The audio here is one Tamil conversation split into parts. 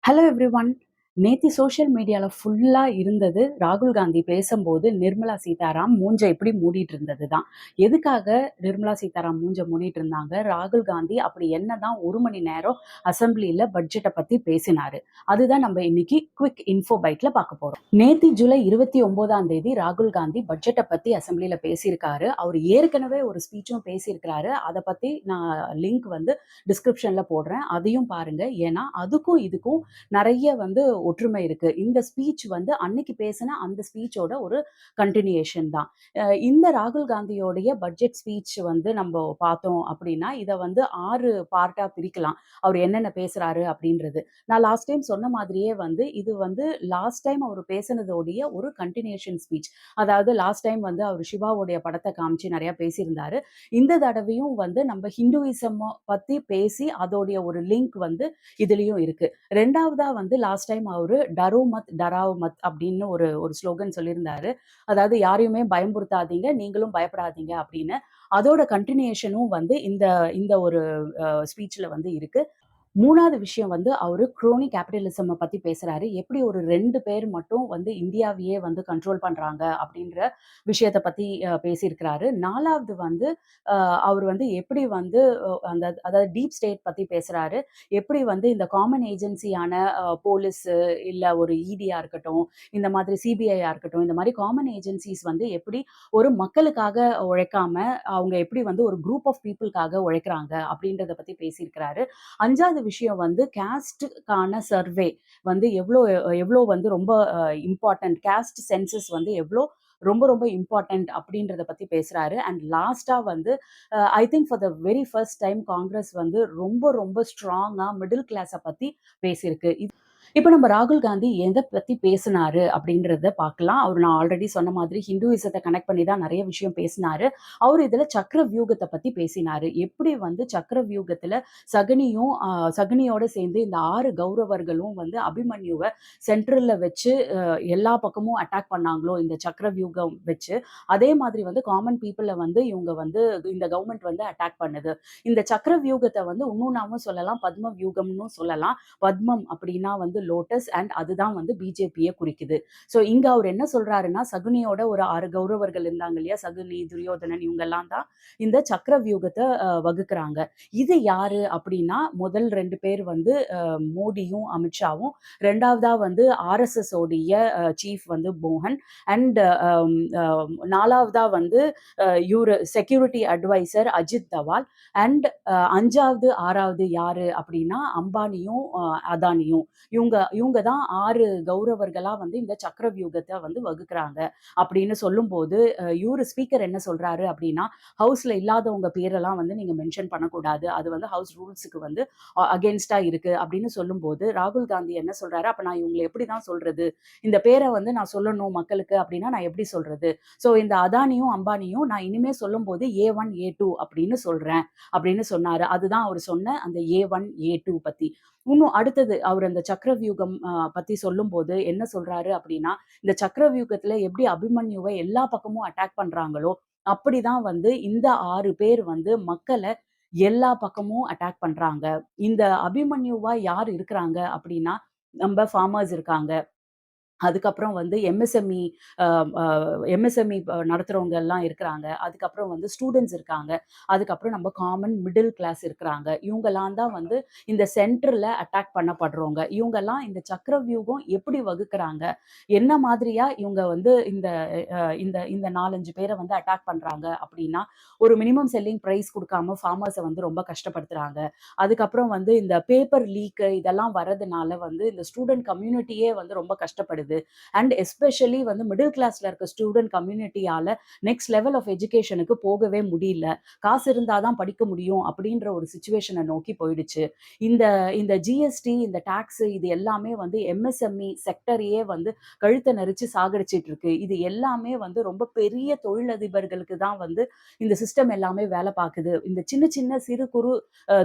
Hello everyone. நேத்தி சோஷியல் மீடியால ஃபுல்லா இருந்தது ராகுல் காந்தி பேசும்போது நிர்மலா சீதாராம் மூஞ்ச எப்படி மூடிட்டு இருந்தது தான். எதுக்காக நிர்மலா சீதாராம் மூஞ்ச மூடிட்டு இருந்தாங்க? ராகுல் காந்தி அப்படி என்னதான் 1 மணி நேரம் அசெம்பிளில பட்ஜெட்ட பத்தி பேசினாரு? அதுதான் நம்ம இன்னைக்கு குவிக் இன்ஃபோ பைட்ல பார்க்க போறோம். நேத்தி ஜூலை 29ஆம் தேதி ராகுல் காந்தி பட்ஜெட்ட பத்தி அசெம்பிளில பேசியிருக்காரு. அவர் ஏற்கனவே ஒரு ஸ்பீச்சும் பேசியிருக்கிறாரு. அத பத்தி நான் லிங்க் வந்து டிஸ்கிரிப்ஷன்ல போடுறேன். அதையும் பாருங்க. ஏன்னா அதுக்கும் இதுக்கும் நிறைய வந்து ஒற்றுமை இருக்கு. இந்த ஸ்பீச் வந்து அன்னைக்கு பேசின அந்த ஸ்பீச்சோட ஒரு கண்டினியூஷன் தான். இந்த ராகுல் காந்தியோடைய பட்ஜெட் ஸ்பீச் வந்து நம்ம பார்த்தோம் அப்படின்னா, இத வந்து 6 பார்ட்டா பிரிக்கலாம். அவர் என்னென்ன பேசுறாரு அப்படின்றது. நான் லாஸ்ட் டைம் சொன்ன மாதிரியே வந்து இது வந்து லாஸ்ட் டைம் அவர் பேசினதோடைய ஒரு கண்டினியூஷன் ஸ்பீச். அதாவது லாஸ்ட் டைம் வந்து அவர் சிவாவுடைய படத்த காமிச்சு நிறைய பேசியிருந்தாரு. இந்த தடவையும் வந்து நம்ம ஹிந்துயிசம் பத்தி பேசி அதோடைய ஒரு லிங்க் வந்து இதுலயும் இருக்கு. 2வதா வந்து லாஸ்ட் டைம் அவரு டரோ மத் டராவ் மத் அப்படின்னு ஒரு ஒரு ஸ்லோகன் சொல்லியிருந்தாரு. அதாவது யாரையுமே பயமுறுத்தாதீங்க, நீங்களும் பயப்படாதீங்க அப்படின்னு. அதோட கன்டினியூஷனும் வந்து இந்த இந்த ஒரு ஸ்பீச்ல வந்து இருக்கு. 3வது விஷயம் வந்து அவரு குரோனி கேபிட்டலிசம பத்தி பேசுறாரு. எப்படி ஒரு 2 பேர் மட்டும் வந்து இந்தியாவையே வந்து கண்ட்ரோல் பண்றாங்க அப்படின்ற விஷயத்த பத்தி பேசியிருக்கிறாரு. 4வது வந்து அ அவரு வந்து எப்படி வந்து அந்த அதாவது டீப் ஸ்டேட் பத்தி பேசுறாரு. எப்படி வந்து இந்த காமன் ஏஜென்சியான போலீஸு இல்ல ஒரு இடியா இருக்கட்டும், இந்த மாதிரி சிபிஐயா இருக்கட்டும், இந்த மாரி காமன் ஏஜென்சிஸ் வந்து எப்படி ஒரு மக்களுக்காக உழைக்காம, அவங்க எப்படி வந்து ஒரு குரூப் ஆஃப் பீப்பிள்க்காக உழைக்கிறாங்க அப்படின்றத பத்தி பேசியிருக்கிறாரு. 5வது விஷயம் வந்து காஸ்ட்டுக்கான சர்வே வந்து எவ்ளோ எவ்ளோ வந்து ரொம்ப இம்பார்ட்டன்ட். காஸ்ட் சென்சஸ் வந்து எவ்ளோ ரொம்ப ரொம்ப இம்பார்ட்டன்ட் அப்படின்றத பத்தி பேசுறாரு. அண்ட் லாஸ்ட்டா வந்து I think for the very first time Congress வந்து ரொம்ப ரொம்ப ஸ்ட்ராங்கா மிடில் கிளாஸ பத்தி பேசியிருக்கு. இப்ப நம்ம ராகுல் காந்தி எத பத்தி பேசினாரு அப்படின்றத பார்க்கலாம். நான் ஆல்ரெடி சொன்ன மாதிரி ஹிந்துயிசத்த கனெக்ட் பண்ணி தான் நெறைய விஷயம் பேசினாரு. அவரு இதுல சக்ர வியூகத்த பத்தி பேசினாரு. எப்படி வந்து சக்ர வியூகத்துல சகுனியும் சகுனியோட சேர்ந்து இந்த 6 கௌரவர்களும் வந்து அபிமன்யுவ சென்ட்ரல்ல வச்சு எல்லா பக்கமும் அட்டாக் பண்ணாங்களோ இந்த சக்ர வியூகம் வச்சு, அதே மாதிரி வந்து காமன் பீப்பிள வந்து இவங்க வந்து இந்த கவர்ன்மெண்ட் வந்து அட்டாக் பண்ணுது. இந்த சக்ர வியூகத்த வந்து இன்னொன்னாவும் சொல்லலாம், பத்ம வியூகம்ன்னும் சொல்லலாம். பத்மம் அப்படின்னா வந்து லோட்டஸ் அண்ட் அதுதான் வந்து பிஜேபிய குறிக்குது. ஸோ இங்க அவர் என்ன சொல்றாருன்னா, சகுனியோட ஒரு 6 கௌரவர்கள் இருந்தாங்க இல்லையா? சகுனி, துரியோதனன் இவங்கெல்லாம் தான் இந்த சக்கர வியூகத்த வகுக்குறாங்க. இது யாரு அப்படின்னா, முதல் 2 பேர் வந்து மோடியும், அமித்ஷாவும். 2வதா வந்து ஆர்எஸ்எஸ் உடைய சீஃப் வந்து மோகன் அண்ட் 4வதா வந்து இவரு security advisor Ajith Dhawal and 5வது, 6வது யாரு அப்படின்னா, அம்பானியும், அதானியும். இவங்க இவங்க தான் 6 கௌரவர்களா வந்து இந்த சக்கரவியூகத்த வந்து வகுக்குறாங்க அப்படின்னு சொல்லும்போது, இவரு ஸ்பீக்கர் என்ன சொல்றாரு அப்படின்னா, ஹவுஸ்ல இல்லாதவங்க பேரெல்லாம் வந்து நீங்க மென்ஷன் பண்ணக்கூடாது. அது வந்து ஹவுஸ் ரூல்ஸ்க்கு வந்து அகெயின்ஸ்டா இருக்கு அப்படின்னு சொல்லும்போது, ராகுல் காந்தி என்ன சொல்றாரு, அப்ப நான் இவங்கள எப்படி தான் சொல்றது? இந்த பேர வந்து நான் சொல்லணும் மக்களுக்கு அப்படின்னா நான் எப்படி சொல்றது? ஸோ இந்த அதானியும், அம்பானியும் நான் இனிமே சொல்லும்போது A1, A2 அப்படின்னு சொல்றேன் அப்படின்னு சொன்னாரு. அதுதான் அவரு சொன்ன அந்த A1, A2 பத்தி. இன்னும் அடுத்தது அவர் அந்த சக்கரவியூகம் பத்தி சொல்லும்போது என்ன சொல்றாரு அப்படின்னா, இந்த சக்கரவியூகத்துல எப்படி அபிமன்யுவ எல்லா பக்கமும் அட்டாக் பண்றாங்களோ, அப்படிதான் வந்து இந்த 6 பேர் வந்து மக்கள எல்லா பக்கமும் அட்டாக் பண்றாங்க. இந்த அபிமன்யுவா யார் இருக்கிறாங்க அப்படின்னா, நம்ப ஃபார்மர்ஸ் இருக்காங்க. அதுக்கப்புறம் வந்து எம்எஸ்எம்இ அ அ எம்எஸ்எம்இ நடத்துறவங்க எல்லாம் இருக்கிறாங்க. அதுக்கப்புறம் வந்து ஸ்டூடண்ட்ஸ் இருக்காங்க. அதுக்கப்புறம் நம்ம காமன் மிடில் கிளாஸ் இருக்கிறாங்க. இவங்கலாம் தான் வந்து இந்த சென்டர்ல அட்டாக் பண்ணப்படுறவங்க. இவங்கலாம் இந்த சக்கரவியூகம் எப்படி வகுக்குறாங்க? என்ன மாதிரியா இவங்க வந்து இந்த 4, 5 பேர வந்து அட்டாக் பண்றாங்க அப்படின்னா, ஒரு மினிமம் செல்லிங் பிரைஸ் குடுக்காம ஃபார்மர்ஸ வந்து ரொம்ப கஷ்டப்படுத்துறாங்க. அதுக்கப்புறம் வந்து இந்த பேப்பர் லீக் இதெல்லாம் வரதுனால வந்து இந்த ஸ்டூடண்ட் கம்யூனிட்டியே வந்து ரொம்ப கஷ்டப்படுது. அண்ட் எஸ்பெஷலி வந்து மிடில் கிளாஸ்ல இருக்க ஸ்டூடண்ட் கம்யூனிட்டியால நெக்ஸ்ட் லெவல் ஆஃப் எஜுகேஷனுக்கு போகவே முடியல. காசு இருந்தா தான் படிக்க முடியும் அப்படின்ற ஒரு சிச்சுவேஷன நோக்கி போயிடுச்சு. இந்த இந்த ஜிஎஸ்டி, இந்த டாக்ஸ் இது எல்லாமே வந்து எம்எஸ்எம்இ செக்டரையே வந்து கழுத்த நெரிச்சு சாகடிச்சிட்டு இருக்கு. இது எல்லாமே வந்து ரொம்ப பெரிய தொழிலதிபர்களுக்கு தான் வந்து இந்த சிஸ்டம் எல்லாமே வேல பாக்குது. இந்த சின்ன சின்ன சிறு குறு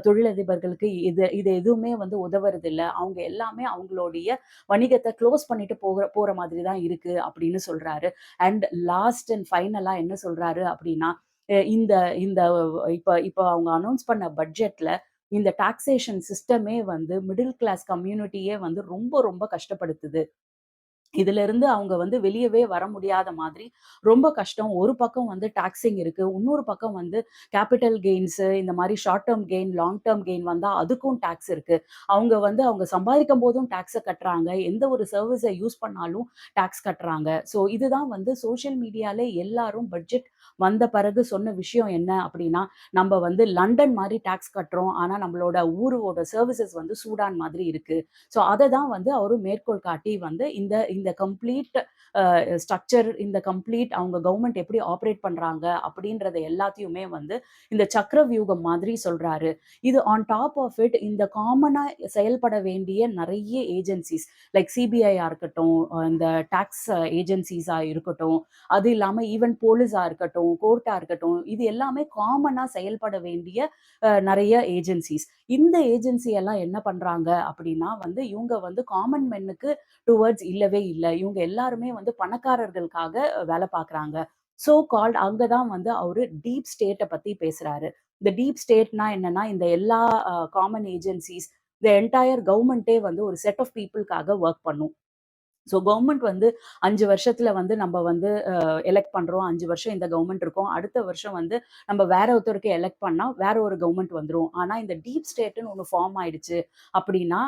தொழிலதிபர்களுக்கு இது எதுவுமே வந்து உதவுறதில்ல. அவங்க எல்லாமே அவங்களுடைய வணிகத்த க்ளோஸ் பண்ணிட்டு போற மாதிரி தான் இருக்கு அப்படின்னு சொல்றாரு. அண்ட் லாஸ்ட் அண்ட் ஃபைனலா என்ன சொல்றாரு அப்படின்னா, இந்த இந்த இப்ப இப்ப அவங்க அனௌன்ஸ் பண்ண பட்ஜெட்ல இந்த டாக்ஸேஷன் சிஸ்டமே வந்து மிடில் கிளாஸ் கம்யூனிட்டியே வந்து ரொம்ப ரொம்ப கஷ்டப்படுத்துது. இதிலிருந்து அவங்க வந்து வெளியவே வர முடியாத மாதிரி ரொம்ப கஷ்டம். ஒரு பக்கம் வந்து டாக்ஸிங் இருக்கு. இன்னொரு பக்கம் வந்து கேப்பிட்டல் கெயின்ஸு இந்த மாரி short term gain, long term gain வந்தா அதுக்கும் டாக்ஸ் இருக்கு. அவங்க வந்து அவங்க சம்பாதிக்கும்போதும் டாக்ஸ கட்டுறாங்க. எந்த ஒரு சர்விஸ யூஸ் பண்ணாலும் டாக்ஸ் கட்டுறாங்க. ஸோ இதுதான் வந்து சோசியல் மீடியால எல்லாரும் பட்ஜெட் வந்த பிறகு சொன்ன விஷயம் என்ன அப்டின்னா, நம்ப வந்து லண்டன் மாரி டாக்ஸ் கட்டுறோம். ஆனா நம்மளோட ஊரோட சர்விஸஸ் வந்து சூடான் மாதிரி இருக்கு. ஸோ அத தான் வந்து அவரு மேற்கோள் காட்டி வந்து இந்த இந்த கம்ப்ளீட் ஸ்ட்ரக்சர், இந்த கம்ப்ளீட் அவங்க கவர்ன்மெண்ட் எப்படி ஆப்பரேட் பண்றாங்க அப்படின்றத எல்லாத்தையுமே வந்து இந்த சக்கர வியூகம் மாதிரி சொல்றாரு. இது ஆன் டாப் ஆஃப் இட் இந்த காமனா செயல்பட வேண்டிய நெறைய ஏஜென்சிஸ் லைக் சிபிஐயா இருக்கட்டும், இந்த டாக்ஸ் ஏஜென்சிஸா இருக்கட்டும், அது இல்லாம ஈவன் போலீஸா இருக்கட்டும், கோர்ட்டா இருக்கட்டும், இது எல்லாமே காமனா செயல்பட வேண்டிய நெறைய ஏஜென்சிஸ். இந்த ஏஜென்சி எல்லாம் என்ன பண்றாங்க அப்படின்னா வந்து, இவங்க வந்து காமன் மென்னுக்கு டுவர்ட்ஸ் இல்லவே இல்ல. இவங்க எல்லாருமே வந்து பணக்காரர்களுக்காக வேலை பார்க்குறாங்க. சோ கால்ட் அங்க தான் வந்து அவரு டீப் ஸ்டேட்ட பத்தி பேசுறாரு. இந்த டீப் ஸ்டேட்னா என்னன்னா, இந்த எல்லா காமன் ஏஜென்சிஸ், இந்த என்டயர் கவர்ன்மென்ட்டே வந்து ஒரு செட் ஆஃப் பீப்பிள்க்காக வொர்க் பண்ணும். ஸோ கவர்ன்மெண்ட் வந்து 5 வருஷத்துல வந்து நம்ம வந்து எலெக்ட் பண்றோம். 5 வருஷம் இந்த கவர்ன்மெண்ட் இருக்கும். அடுத்த வருஷம் வந்து நம்ம வேற ஒருத்தருக்கு எலெக்ட் பண்ணா, வேற ஒரு கவர்ன்மெண்ட் வந்துரும். ஆனா இந்த டீப் ஸ்டேட்ன்னு ஒண்ணு ஃபார்ம் ஆயிடுச்சு அப்படின்னா,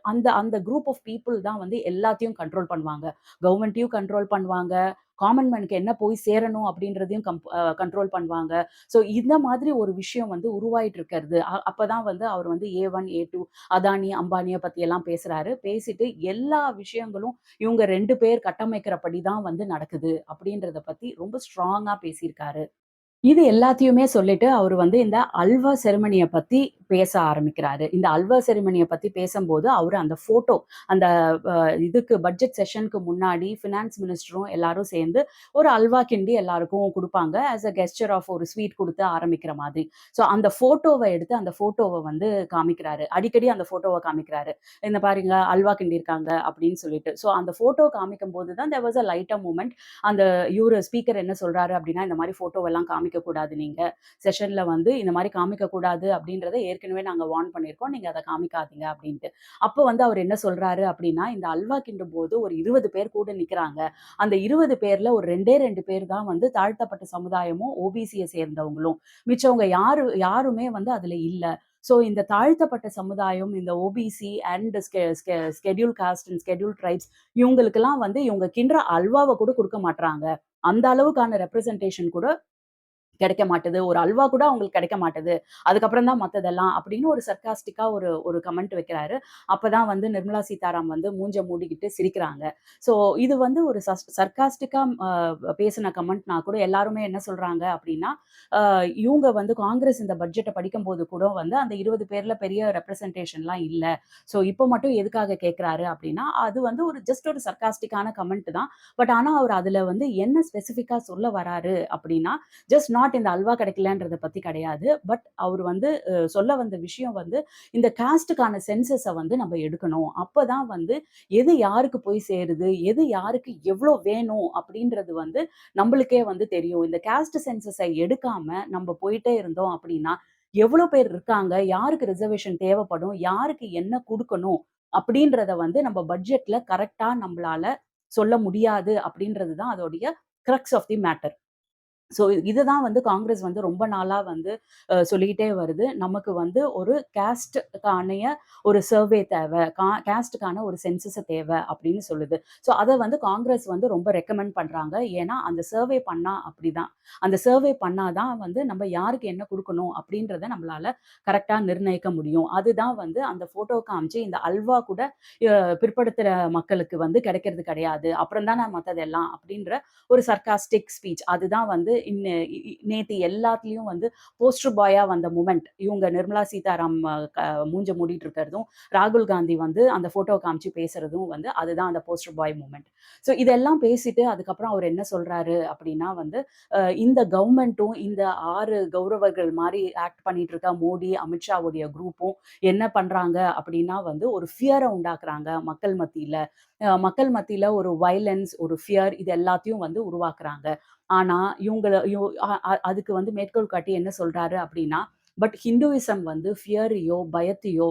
அந்த அந்த குரூப் ஆஃப் பீப்பிள் தான் வந்து எல்லாத்தையும் கண்ட்ரோல் பண்ணுவாங்க. கவர்ன்மெண்ட்டையும் கண்ட்ரோல் பண்ணுவாங்க. காமன் மேனுக்கு என்ன போய் சேரணும் அப்படின்றதையும் கண்ட்ரோல் பண்ணுவாங்க. ஸோ இந்த மாதிரி ஒரு விஷயம் வந்து உருவாயிட்டு இருக்கிறது. அப்பதான் வந்து அவர் வந்து A1, A2 அதானி, அம்பானிய பத்தியெல்லாம் பேசுறாரு. பேசிட்டு எல்லா விஷயங்களும் இவங்க 2 பேர் கட்டமைக்கிறபடி தான் வந்து நடக்குது அப்படின்றத பத்தி ரொம்ப ஸ்ட்ராங்கா பேசியிருக்காரு. இது எல்லாத்தையுமே சொல்லிட்டு அவரு வந்து இந்த அல்வா செரிமனிய பத்தி பேச ஆரம்பிக்கிறாரு. இந்த அல்வா செரிமனிய பத்தி பேசம்போது, அவரு அந்த ஃபோட்டோ அந்த அ இதுக்கு பட்ஜெட் செஷனுக்கு முன்னாடி ஃபினான்ஸ் மினிஸ்டரும் எல்லாரும் சேர்ந்து ஒரு அல்வா கிண்டி எல்லாருக்கும் குடுப்பாங்க. ஆஸ் அ கெஸ்சர் ஆஃப் ஒரு ஸ்வீட் குடுத்து ஆரம்பிக்கிற மாதிரி. ஸோ அந்த ஃபோட்டோவ எடுத்து அந்த ஃபோட்டோவ வந்து காமிக்கிறாரு. அடிக்கடி அந்த ஃபோட்டோவ காமிக்கிறாரு. "இந்த பாருங்க அல்வா கிண்டியிருக்காங்க" அப்படின்னு சொல்லிட்டு. ஸோ அந்த ஃபோட்டோ காமிக்கும்போது தான் there was a lighter moment. அந்த இவரு ஸ்பீக்கர் என்ன சொல்றாரு அப்படின்னா, இந்த மாரி ஃபோட்டோவெல்லாம் காமிக்கக்கூடாது நீங்க. செஷன்ல வந்து இந்த மாரி காமிக்கக்கூடாது அப்படின்றத ஏற்கனவே நாங்க வார்ன் பண்ணியிருக்கோம். நீங்க அத காமிக்காதீங்க அப்படின்ட்டு. அப்போ வந்து அவரு என்ன சொல்றாரு அப்படின்னா, இந்த அல்வா கிண்டும்போது ஒரு 20 பேர் கூட நிக்கிறாங்க. அந்த 20 பேர்ல ஒரு 2 பேர் தான் வந்து தாழ்த்தப்பட்ட சமுதாயமும், ஓபிசிய சேர்ந்தவங்களும். மிச்சவங்க யாருமே வந்து அதுல இல்ல. ஸோ இந்த தாழ்த்தப்பட்ட சமுதாயம், இந்த OBC and schedule cost and schedule tribes இவங்களுக்கெல்லாம் வந்து இவங்க கிண்டுற அல்வாவ கூட குடுக்க மாட்றாங்க. அந்த அளவுக்கான ரெப்ரசன்டேஷன் கூட கிடைக்க மாட்டுது. ஒரு அல்வா கூட அவங்களுக்கு கிடைக்க மாட்டுது. அதுக்கப்புறம் தான் மத்ததெல்லாம் அப்படின்னு ஒரு சர்க்காஸ்டிக்கா ஒரு ஒரு கமெண்ட் வைக்கிறாரு. அப்பதான் வந்து நிர்மலா சீதாராம் வந்து மூஞ்ச மூடிக்கிட்டு சிரிக்கிறாங்க. ஸோ இது வந்து ஒரு சர்க்காஸ்டிக்கா பேசின கமெண்ட்னா கூட எல்லாருமே என்ன சொல்றாங்க அப்படின்னா, அ இவங்க வந்து காங்கிரஸ் இந்த பட்ஜெட்ட படிக்கும்போது கூட வந்து அந்த 20 பேர்ல பெரிய ரெப்ரசன்டேஷன்லாம் இல்ல. ஸோ இப்போ மட்டும் எதுக்காக கேட்கிறாரு அப்படின்னா, அது வந்து ஒரு ஜஸ்ட் ஒரு சர்க்காஸ்டிக்கான கமெண்ட் தான். பட் ஆனா அவர் அதுல வந்து என்ன ஸ்பெசிஃபிக்கா சொல்ல வராரு அப்படின்னா, ஜஸ்ட் நாட் இந்த அல்வா கிடைக்கலன்றத பத்தி கிடையாது. பட் அவரு வந்து சொல்ல வந்த விஷயம் வந்து, இந்த காஸ்ட்‌க்கான சென்சஸ வந்து நம்ம எடுக்கணும். அப்பதான் வந்து எது யாருக்கு போய் சேருது, எது யாருக்கு எவ்ளோ வேணும் அப்படின்றது வந்து நம்பளுக்கே வந்து தெரியும். இந்த காஸ்ட் சென்சஸ எடுக்காம நம்ப போயிட்டே இருந்தோம் அப்படின்னா, எவ்வளோ பேர் இருக்காங்க, யாருக்கு ரிசர்வேஷன் தேவைப்படும், யாருக்கு என்ன குடுக்கணும் அப்படின்றத வந்து நம்ம பட்ஜெட்ல கரெக்ட்டா நம்பளால சொல்ல முடியாது அப்படின்றது தான் அதோடைய crux of the matter. So இதுதான் வந்து காங்கிரஸ் வந்து ரொம்ப நாளா வந்து சொல்லிக்கிட்டே வருது. நமக்கு வந்து ஒரு காஸ்ட்‌க்கான ஒரு சர்வே தேவ. காஸ்ட்‌க்கான ஒரு சென்சஸ் தேவ அப்படின்னு சொல்லுது. ஸோ அத வந்து காங்கிரஸ் வந்து ரொம்ப ரெக்கமெண்ட் பண்றாங்க. ஏன்னா, அந்த சர்வே பண்ணா அப்படிதான். அந்த சர்வே பண்ணா தான் வந்து நம்ம யாருக்கு என்ன குடுக்கணும் அப்படின்றத நம்மளால கரெக்ட்டா நிர்ணயிக்க முடியும். அதுதான் வந்து அந்த ஃபோட்டோ காமிச்சு இந்த அல்வா கூட பிற்படுத்துற மக்களுக்கு வந்து கிடைக்கிறது கிடையாது. அப்புறம் தானே மத்ததெல்லாம் அப்படின்ற ஒரு சர்காஸ்டிக் ஸ்பீச். அதுதான் வந்து நேத்து எல்லாத்துலயும் வந்து போஸ்டர் பாயா வந்த மொமெண்ட். இவங்க நிர்மலா சீதாராம் மூஞ்ச மூடிட்டு இருக்கிறதும், ராகுல் காந்தி வந்து அந்த ஃபோட்டோ காமிச்சு பேசுறதும் வந்து அதுதான் அந்த போஸ்டர் பாய் மொமெண்ட். ஸோ இதெல்லாம் பேசிட்டு அதுக்கப்புறம் அவர் என்ன சொல்றாரு அப்படின்னா வந்து, இந்த கவர்மெண்ட்டும் இந்த 6 கௌரவர்கள் மாரி ஆக்ட் பண்ணிட்டு இருக்க மோடி, அமித்ஷாவுடைய குரூப்பும் என்ன பண்றாங்க அப்படின்னா வந்து ஒரு ஃபியர உண்டாக்குறாங்க மக்கள் மத்தியில. மக்கள் மத்தியில ஒரு வயலன்ஸ், ஒரு ஃபியர் இது எல்லாத்தையும் வந்து உருவாக்குறாங்க. ஆனா, இவங்கள யு அ அ அதுக்கு வந்து மேற்கோள் காட்டி என்ன சொல்றாரு அப்டின்னா, பட் ஹிந்துயிசம் வந்து ஃபியரையோ, பயத்தையோ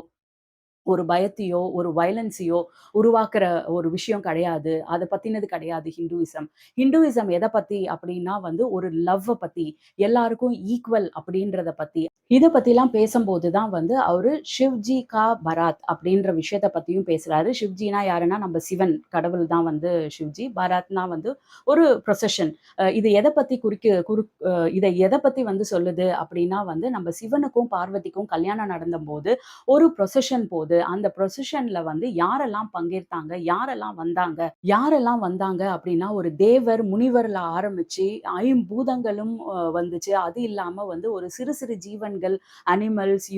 ஒரு வயலன்ஸையோ உருவாக்குற ஒரு விஷயம் கிடையாது. அத பத்தினது கிடையாது ஹிந்துயிசம். ஹிந்துயிசம் எத பத்தி அப்டின்னா வந்து ஒரு லவ்வ பத்தி, எல்லாருக்கும் ஈக்குவல் அப்டின்றத பத்தி. இத பத்திலாம் பேசம்போது தான் வந்து அவரு "ஷிவ்ஜி கா பராத்" அப்டின்ற விஷயத்த பத்தியும் பேசுறாரு. ஷிவ்ஜினா யாருன்னா நம்ம சிவன் கடவுள் தான் வந்து ஷிவ்ஜி. பராத்னா வந்து ஒரு ப்ரொசஷன். இது எத பத்தி குறிக்க குறுக் அ இத எத பத்தி வந்து சொல்லுது அப்டின்னா வந்து நம்ம சிவனுக்கும், பார்வதிக்கும் கல்யாணம் நடந்தம்போது ஒரு ப்ரொசஷன் போது. அந்த ப்ரொசஷன்ல வந்து யாரெல்லாம் பங்கேற்த்தாங்க? யாரெல்லாம் வந்தாங்க அப்டின்னா, ஒரு தேவர், முனிவர்ல ஆரம்பிச்சு, ஐம்பூதங்களும் வந்துச்சு. அது இல்லாம வந்து ஒரு சிறு சிறு ஜீவன்கள், அனிமல்ஸ்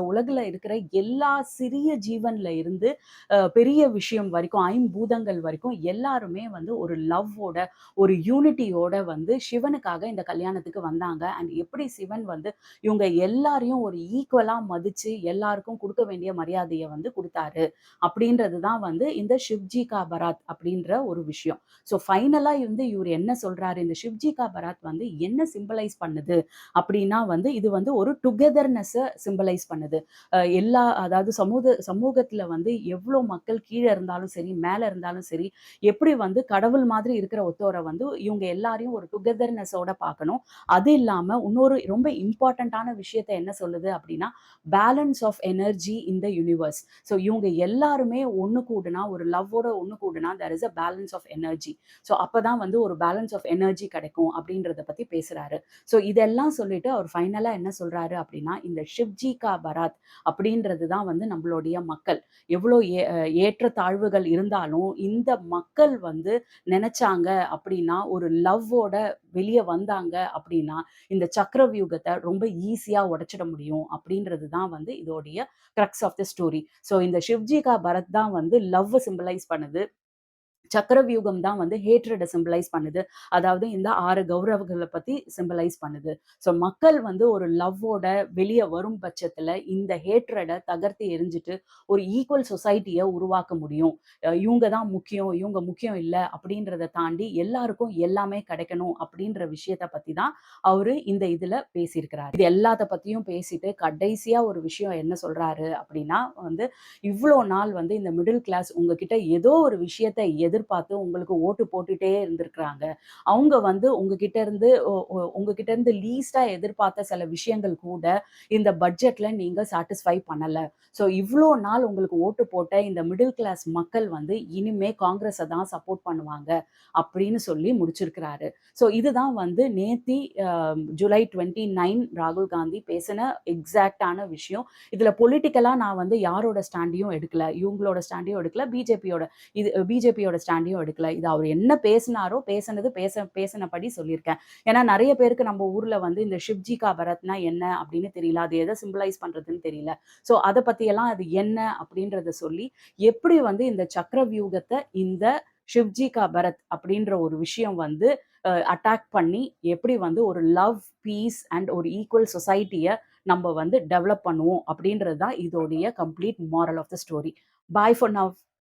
உலகுல இருக்கிற எல்லா சிறிய ஜீவன்ல இருந்து பெரிய விஷயம் வரைக்கும், ஐம்பூதங்கள் வரைக்கும் எல்லாருமே வந்து ஒரு லவ்வோட, ஒரு யூனிட்டியோட வந்து சிவனுக்காக இந்த கல்யாணத்துக்கு வந்தாங்க. அண்ட் எப்படி சிவன் வந்து இவங்க எல்லாரையும் ஒரு ஈக்குவலா மதிச்சு, எல்லாருக்கும் குடுக்க வேண்டிய மரியாதைய வந்து குடுத்தாரு. அப்படின்றது தான் வந்து இந்த ஷிவ்ஜி கா பராத் அப்படின்ற ஒரு விஷயம். ஸோ ஃபைனலா வந்து இவரு என்ன சொல்றாரு, இந்த ஷிவ்ஜி கா பராத் வந்து என்ன சிம்பலைஸ் பண்ணுது அப்படின்னா வந்து, இது வந்து ஒரு டுகெதர்னெஸ்ஸ சிம்பலைஸ் பண்ணுது. அதாவது சமூகத்துல வந்து எவ்ளோ மக்கள் கீழ இருந்தாலும் சரி, மேல இருந்தாலும் சரி, எப்படி வந்து கடவுள் மாதிரி இருக்கிற ஒருத்தர வந்து இவங்க எல்லாரையும் ஒரு டுகெதர்னெஸ்ஸோட பார்க்கணும். அது இல்லாம இன்னொரு ரொம்ப இம்பார்ட்டன்ட்டான விஷயத்த என்ன சொல்லுது அப்படின்னா, balance of energy in the universe. So இவங்க எல்லாருமே ஒண்ணு கூடுனா, ஒரு லவ்வோட ஒண்ணு கூடுனா, there is a balance of energy. So அப்பதான் வந்து ஒரு பேலன்ஸ் ஆஃப் எனர்ஜி கிடைக்கும் அப்படின்றத பத்தி பேசுறாரு. ஸோ இதெல்லாம் சொல்லிட்டு அவர் ஃபைனலா என்ன சொல்றாரு அப்படின்னா, இந்த ஷிவ்ஜி கா பராத் அப்படின்றது தான் வந்து நம்மளுடைய மக்கள். எவ்வளோ ஏற்ற தாழ்வுகள் இருந்தாலும், இந்த மக்கள் வந்து நெனச்சாங்க அப்படின்னா, ஒரு லவ்வோட வெளிய வந்தாங்க அப்படின்னா, இந்த சக்கரவியூகத்த ரொம்ப ஈஸியா உடைச்சிட முடியும் அப்படின்றது தான் வந்து இதோடைய crux of the story. So இந்த ஷிவ்ஜி கா பரத் தான் வந்து லவ்வ சிம்பலைஸ் பண்ணுது. சக்கரவியூகம் தான் வந்து ஹேட்ரட சிம்பலைஸ் பண்ணுது. அதாவது இந்த 6 கௌரவங்கள பத்தி சிம்பலைஸ் பண்ணுது. ஸோ மக்கள் வந்து ஒரு லவ்வோட வெளிய வரும் பட்சத்துல இந்த ஹேட்ரட தகர்த்து எறிஞ்சிட்டு ஒரு ஈக்குவல் சொசைட்டிய உருவாக்க முடியும். இவங்க தான் முக்கியம், இவங்க முக்கியம் இல்ல அப்படின்றத தாண்டி எல்லாருக்கும் எல்லாமே கிடைக்கணும் அப்படின்ற விஷயத்த பத்தி தான் அவரு இந்த இதுல பேசியிருக்கிறாரு. இது எல்லாத்த பத்தியும் பேசிட்டு கடைசியா ஒரு விஷயம் என்ன சொல்றாரு அப்படின்னா வந்து, "இவ்ளோ நாள் வந்து இந்த மிடில் கிளாஸ் உங்ககிட்ட ஏதோ ஒரு விஷயத்த எதிர்பார்த்து உங்களுக்கு ஓட்டு போட்டுட்டே இருந்திருக்கிறாங்க. அவங்க வந்து உங்ககிட்ட இருந்து லீஸ்ட்டா எதிர்பார்த்த சில விஷயங்கள் கூட இந்த பட்ஜெட்ல நீங்க சாட்டிஸ்ஃபை பண்ணல. ஸோ இவ்ளோ நாள் உங்களுக்கு ஓட்டு போட்ட இந்த மிடில் கிளாஸ் மக்கள் வந்து இனிமே காங்கிரஸ தான் சப்போர்ட் பண்ணுவாங்க." அப்படின்னு சொல்லி முடிச்சிருக்கிறாரு. ஸோ இதுதான் வந்து நேத்தி ஜூலை 29 ராகுல் காந்தி பேசின எக்ஸாக்ட்டான விஷயம். இதுல பொலிட்டிக்கலா நான் வந்து யாரோட ஸ்டாண்டையும் எடுக்கல. இவங்களோட ஸ்டாண்டையும் எடுக்கல. பிஜேபியோட ஸ்டாண்டையும் எடுக்கல. இது அவர் என்ன பேசினாரோ, பேசினபடி சொல்லியிருக்கேன். ஏன்னா நெறைய பேருக்கு நம்ம ஊர்ல வந்து இந்த ஷிவ்ஜி கா பரத்னா என்ன அப்படின்னு தெரியல. அது எத சிம்பலைஸ் பண்றதுன்னு தெரியல. ஸோ அத பத்தியெல்லாம் அது என்ன அப்படின்றத சொல்லி, எப்படி வந்து இந்த சக்கரவியூகத்த இந்த ஷிவ்ஜி கா பரத் அப்படின்ற ஒரு விஷயம் வந்து அட்டாக் பண்ணி, எப்படி வந்து ஒரு லவ், பீஸ் அண்ட் ஒரு ஈக்குவல் சொசைட்டிய நம்ம வந்து டெவலப் பண்ணுவோம் அப்படின்றது தான் இதோடைய complete moral of the story. Bye for now.